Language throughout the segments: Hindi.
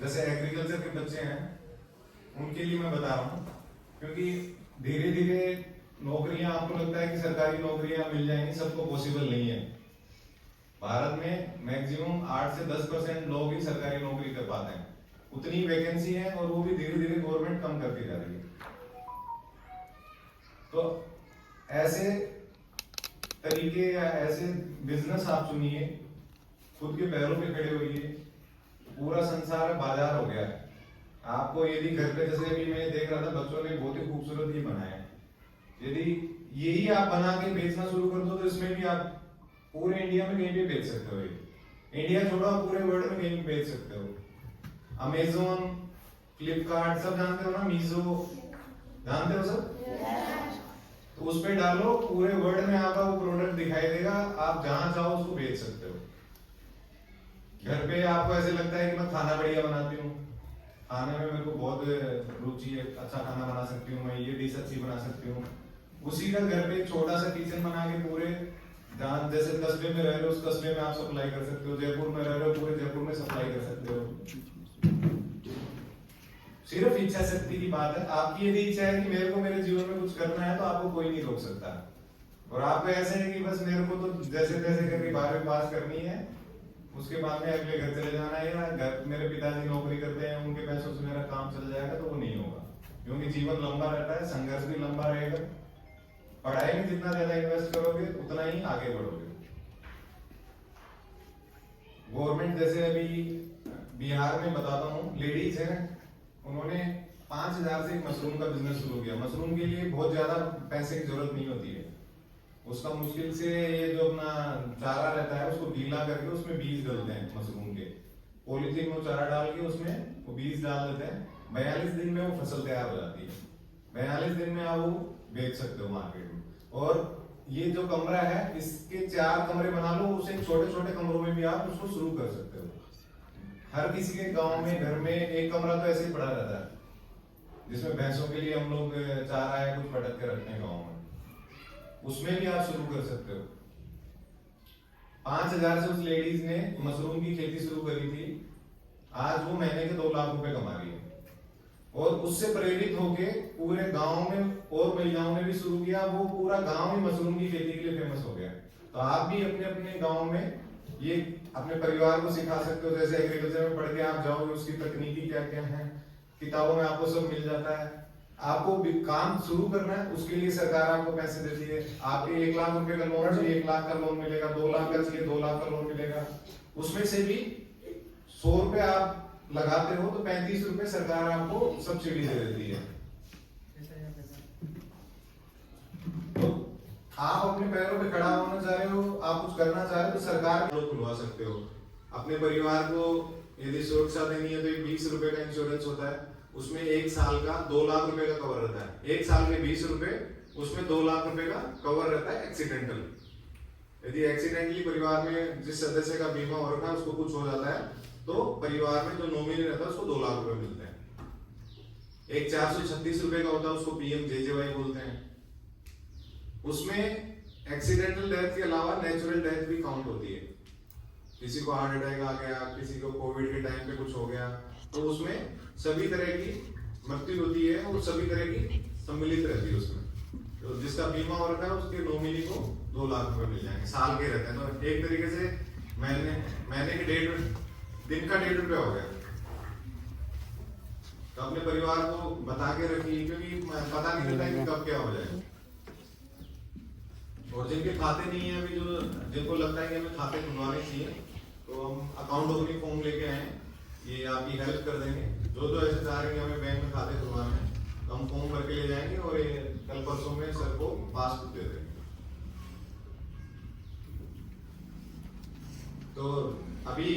जैसे एग्रीकल्चर के बच्चे हैं उनके लिए मैं बता रहा हूँ, क्योंकि धीरे धीरे नौकरियां, आपको लगता है कि सरकारी नौकरियां मिल जाएंगी, सबको पॉसिबल नहीं है। भारत में मैक्सिमम 8 से 10% लोग ही सरकारी नौकरी कर पाते हैं, उतनी वैकेंसी है और वो भी धीरे धीरे गवर्नमेंट कम करती जा रही है। तो ऐसे तरीके या ऐसे बिजनेस आप चुनिए, खुद के पैरों पे खड़े होइए। पूरा संसार बाजार हो गया है। आपको यदि घर पे, जैसे अभी मैं देख रहा था, बच्चों ने बहुत ही खूबसूरत ये बनाया है, यदि यही आप बना के बेचना शुरू कर दो तो इसमें भी आप पूरे इंडिया में कहीं भी बेच सकते हो। इंडिया छोड़ो, पूरे वर्ल्ड में कहीं भी बेच सकते हो। अमेजोन, फ्लिपकार्ट सब जानते हो ना, मीशो जानते हो सब? तो उस पे डालो, पूरे वर्ल्ड में आपका वो प्रोडक्ट दिखाई देगा, आप जहां चाहो उसको बेच सकते हो। घर पे आपको ऐसे लगता है कि मैं खाना बढ़िया बनाती हूँ, खाने में मेरे को बहुत रुचि है, अच्छा खाना बना सकती हूँ मैं, ये डिश अच्छी बना सकती हूँ, उसी का घर पे एक छोटा सा किचन बना के पूरे, जहाँ जैसे कस्बे में रह रहे हो उस कस्बे में आप सप्लाई कर सकते हो, जयपुर में रह रहे हो पूरे जयपुर में सप्लाई कर सकते हो। सिर्फ इच्छा शक्ति की बात है। आपकी यदि इच्छा है कि मेरे को मेरे जीवन में कुछ करना है तो आपको कोई नहीं रोक सकता। और आपको ऐसे है कि बस मेरे को तो जैसे तैसे करके 12वीं पास करनी है, उसके बाद में अगले घर चले जाना है, या घर मेरे पिताजी नौकरी करते हैं उनके पैसों से मेरा काम चल जाएगा, तो वो नहीं होगा। क्योंकि जीवन लंबा रहता है, संघर्ष भी लंबा रहेगा। पढ़ाई में जितना ज्यादा इन्वेस्ट करोगे उतना ही आगे बढ़ोगे। गवर्नमेंट जैसे अभी बिहार में बताता हूँ, लेडीज है, उन्होंने 5,000 से एक मशरूम का बिजनेस शुरू किया। मशरूम के लिए बहुत ज्यादा पैसे की जरूरत नहीं होती है। उसका मुश्किल से ये जो अपना चारा रहता है उसको गीला करके उसमें बीज डालते हैं मशरूम के, पॉलीथीन में चारा डाल के उसमें वो बीज डाल देते हैं। 42 दिन में वो फसल तैयार हो जाती है। 42 दिन में आप वो बेच सकते हो मार्केट में। और ये जो कमरा है, इसके 4 कमरे बना लो, उसे छोटे छोटे कमरों में भी आप उसको शुरू कर सकते हो। हर किसी के गांव में घर में एक कमरा तो ऐसे ही पड़ा रहता है, जिसमें भैंसों के लिए हम लोग चारा है कुछ पटक के रखते हैं गाँव में, उसमें भी आप शुरू कर सकते हो। 5,000 से उस लेडीज ने मशरूम की खेती शुरू करी थी, आज वो महीने के 2 लाख रुपए कमा रही है। और उससे प्रेरित होके पूरे गांव में और महिलाओं ने भी शुरू किया, वो पूरा गांव ही मशरूम की खेती के लिए फेमस हो गया। तो आप भी अपने अपने गांव में ये अपने परिवार को सिखा सकते हो। जैसे एग्रीकल्चर में पढ़ के आप जाओगे, उसकी तकनीकी क्या क्या है, किताबों में आपको सब मिल जाता है। आपको काम शुरू करना है, उसके लिए सरकार आपको पैसे देती है। आपके 1 लाख रुपए का लोन चाहिए, 1 लाख का लोन मिलेगा। 2 लाख का चाहिए, 2 लाख का लोन मिलेगा। उसमें से भी 100 रुपए आप लगाते हो तो 35 रुपए सरकार आपको सब्सिडी दे देती है। तो आप अपने पैरों पे खड़ा होना चाह रहे हो, आप कुछ करना चाह रहे हो, तो सरकार को खुलवा सकते हो। अपने परिवार को यदि सुरक्षा देनी है तो 20 रुपए का इंश्योरेंस होता है, उसमें 1 साल का 2 लाख रुपए का कवर रहता है। 1 साल के 20 रुपए, उसमें 2 लाख रुपए का कवर रहता है एक्सीडेंटल। यदि एक्सीडेंटली परिवार में जिस सदस्य का बीमा हो रखा है उसको कुछ हो जाता है, तो परिवार में जो नॉमिनी रहता है उसको 2 लाख रुपए मिलते हैं। एक 436 रुपए का होता है, उसको PMJJY बोलते हैं। उसमें एक्सीडेंटल डेथ के अलावा नेचुरल डेथ भी काउंट होती है। किसी को हार्ट अटैक आ गया, किसी को कोविड के टाइम पे कुछ हो गया, तो उसमें सभी तरह की मृत्यु होती है और सभी तरह की सम्मिलित रहती है उसमें। तो जिसका बीमा हो रखा है उसके नॉमिनी को 2 लाख रुपए मिल जाएंगे, साल के रहते हैं। तो एक तरीके से महीने के 1.5 दिन का 1.5 रुपया हो गया। तो अपने परिवार को बता के रखिए, क्योंकि पता नहीं चलता कि कब क्या हो जाए। और जिनके खाते नहीं है अभी, जो जिनको लगता है कि हमें खाते खुलवाने चाहिए, तो हम अकाउंट ओपनिंग फॉर्म लेके आए, ये आपकी हेल्प कर देंगे। जो ऐसे चाह रहे हैं हमें बैंक में खाते खुलवाने हैं, तो हम फॉर्म भर के ले जाएंगे और ये कल परसों में सर को पासबुक दे देंगे। तो अभी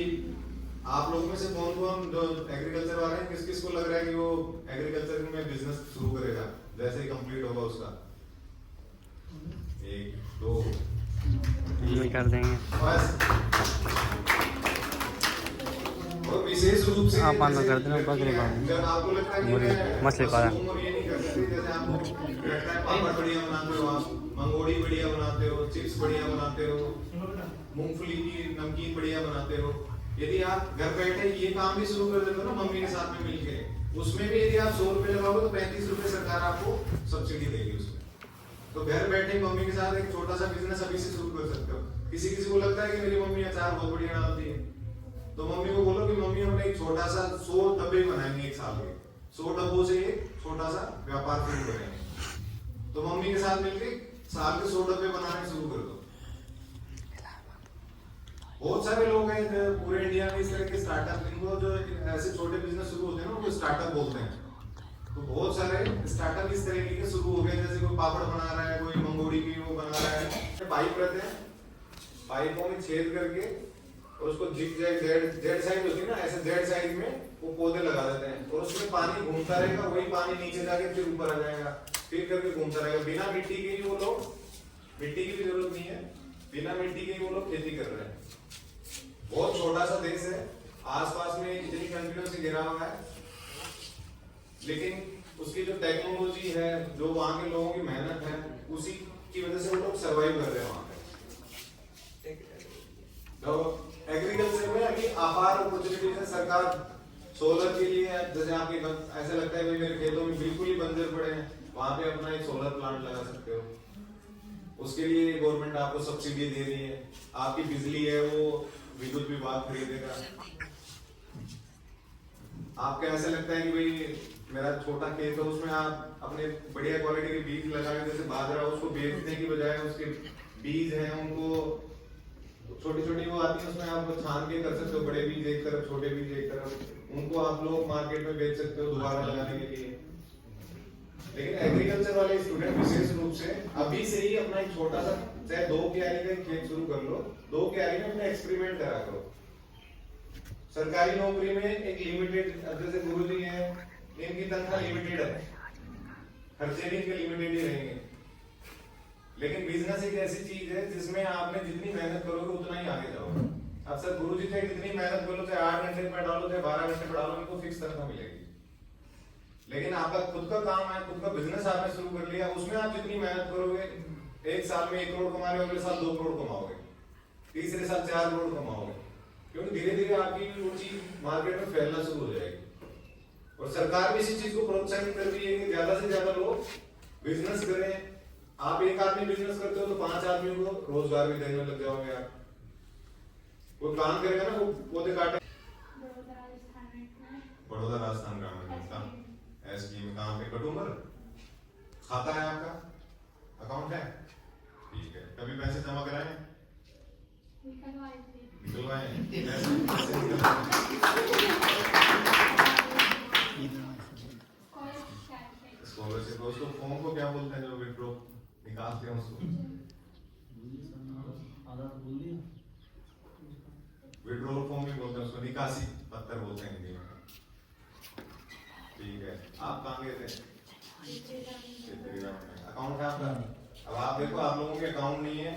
आप लोगों में से कौन कौन जो एग्रीकल्चर वाले हैं, किस किस को लग रहा है कि वो एग्रीकल्चर में बिजनेस शुरू करेगा जैसे ही कंप्लीट होगा उसका? 1 2 3 कर देंगे बस। और विशेष रूप से आप पालन कर देना, बकरी पालन, जब आपको लगता है कि मछली पालन, ये नहीं कर सकते, जैसे आपको लगता है पापड़ बढ़िया बनाते हो, आप मंगोड़ी बढ़िया बनाते हो, चिप्स बढ़िया बनाते हो, मूंगफली की नमकीन बढ़िया बनाते हो, यदि आप घर बैठे ये काम भी शुरू कर देते हो ना मम्मी के साथ में मिलके, उसमें भी यदि आप 100 रुपए लगाओगे तो 35 रुपए सरकार आपको सब्सिडी देगी उसमें। तो घर बैठे मम्मी के साथ एक छोटा सा बिजनेस अभी से शुरू कर सकते हो। किसी को लगता है कि मेरी मम्मी अचार बहुत बढ़िया डालती है, तो मम्मी को बोलो कि मम्मी हमने एक छोटा सा 100 डब्बे बनाएंगे एक साल के, 100 डब्बों से एक छोटा सा व्यापार शुरू करेंगे। तो मम्मी के साथ मिलकर साल के 100 डब्बे बनाने शुरू कर दो। बहुत सारे लोग हैं पूरे इंडिया में इस तरह के स्टार्टअप, इनको जो ऐसे छोटे बिजनेस शुरू होते हैं ना उनको स्टार्टअप बोलते हैं। तो बहुत सारे स्टार्टअप इस तरह के शुरू हो गए, जैसे कोई पापड़ बना रहा है, कोई मंगोड़ी की वो बना रहा है। पाइप रहते हैं, पाइपों में छेद करके और उसको जेड साइड होती है ना, ऐसे जेड साइड में वो पौधे लगा देते हैं और उसमें पानी घूमता रहेगा, वही पानी नीचे जाके फिर ऊपर आ जाएगा, फिर करके घूमता रहेगा। बिना मिट्टी के ही वो लोग, मिट्टी की भी जरूरत नहीं है, बिना मिट्टी के वो लोग खेती कर रहे हैं। बहुत छोटा सा देश है, आसपास में इतनी कंट्रियों से घिरा हुआ है, लेकिन उसकी जो टेक्नोलॉजी है, जो वहां के लोगों की मेहनत है, उसी की वजह से वो लोग सर्वाइव कर रहे हैं वहां पे। तो एग्रीकल्चर में अभी अपार अपॉर्चुनिटीज है। सरकार सोलर के लिए, जैसे आपके ऐसा लगता है भाई मेरे खेतों में बिल्कुल ही बंजर पड़े हैं, वहां पे अपना एक सोलर प्लांट लगा सकते हो। उसके लिए गवर्नमेंट आपको सब्सिडी दे रही है, आपकी बिजली है वो विद्युत विभाग खरीदेगा। आपको ऐसा लगता है कि भाई मेरा छोटा खेत है, उसमें आप अपने बढ़िया क्वालिटी के बीज लगाए, जैसे बाजरा, उसको बेचने की बजाय उसके बीज हैं उनको छोटी छोटी वो आती है, उसमें आप छान के कर सकते हो, बड़े बीज एक तरफ, छोटे बीज एक तरफ, उनको आप लोग मार्केट में बेच सकते हो दोबारा लगाने के लिए। लेकिन एग्रीकल्चर वाले स्टूडेंट विशेष रूप से अभी से ही अपना एक छोटा सा, चाहे 2 क्यारी का खेत शुरू कर लो, 2 क्यारी में अपना एक्सपेरिमेंट करा करो। सरकारी नौकरी में एक लिमिटेड, जैसे गुरुजी हैं, इनकी तनख्वाह लिमिटेड है, खर्चे भी इनके लिमिटेड ही रहेंगे। लेकिन बिजनेस एक ऐसी चीज है जिसमें आपने जितनी मेहनत करोगे उतना ही आगे जाओगे। अब सर गुरुजी चाहे जितनी मेहनत करो, चाहे 8 घंटे में डालो, चाहे 12 घंटे में डालो, इनको फिक्स तनख्वाह मिलेगी। लेकिन आपका खुद का काम है, खुद का बिजनेस आपने शुरू कर लिया, उसमें आप जितनी मेहनत करोगे, एक साल में 1 करोड़ कमा रहे हो, अगले साल 2 करोड़ कमाओगे, तीसरे साल 4 करोड़ कमाओगे, क्योंकि धीरे धीरे आपकी वो चीज मार्केट में फैलना शुरू हो जाएगी। और सरकार भी इसी चीज को प्रोत्साहित कर रही है कि ज्यादा से ज्यादा लोग बिजनेस करें। आप एक आदमी बिजनेस करते हो तो 5 आदमियों को रोजगार भी देने लग जाओगे आप। वो काम करेगा ना, वो पौधे काटे। बड़ौदा राजस्थान ग्रामीण बैंक का स्कीम कहाँ पे? कटुम्बर खाता है आपका, अकाउंट है, ठीक है। कभी पैसे जमा कराए? निकलवाए स्कॉलरशिप। उसको फॉर्म को क्या बोलते हैं जो विड्रॉ निकालते हैं उसको? विड्रॉल फॉर्म भी बोलते हैं उसको, निकासी पत्र बोलते हैं हिंदी में। ठीक है, आप कहाँ गए थे? अकाउंट है आपका? अब आप देखो, आप लोगों के अकाउंट नहीं है।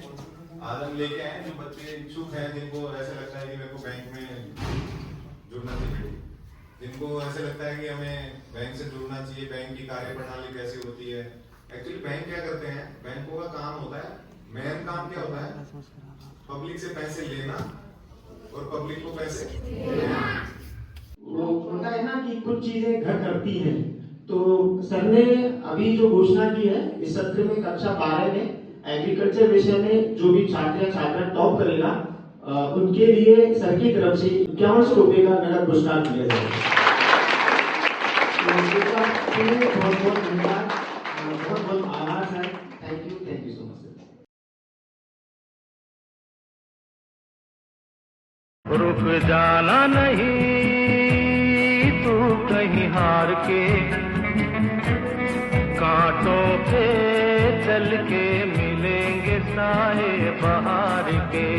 आज हम लेके आए जो बच्चे इच्छुक हैं, जिनको ऐसा लगता है कि मेरे को बैंक में जुड़ना चाहिए, जिनको ऐसा लगता है कि हमें बैंक से जुड़ना चाहिए, बैंक की कार्य प्रणाली कैसी होती है। एक्चुअली बैंक क्या करते हैं, बैंकों का काम होता है, मेन काम क्या होता है, पब्लिक से पैसे लेना और पब्लिक को पैसे देना। वो होता है ना कि कुछ चीजें घर करती हैं। तो सर ने अभी जो घोषणा की है, इस सत्र में कक्षा 12 में एग्रीकल्चर विषय में जो भी छात्र या छात्रा टॉप करेगा, उनके लिए सर की तरफ से 5100 रुपए का नगद पुरस्कार दिया जाएगा। बहुत बहुत धन्यवाद, बहुत बहुत आभार sir. Thank you so much sir. रुक जाना नहीं तू कहीं हार के, कांटों पे चल के मिलेंगे साए बहार के।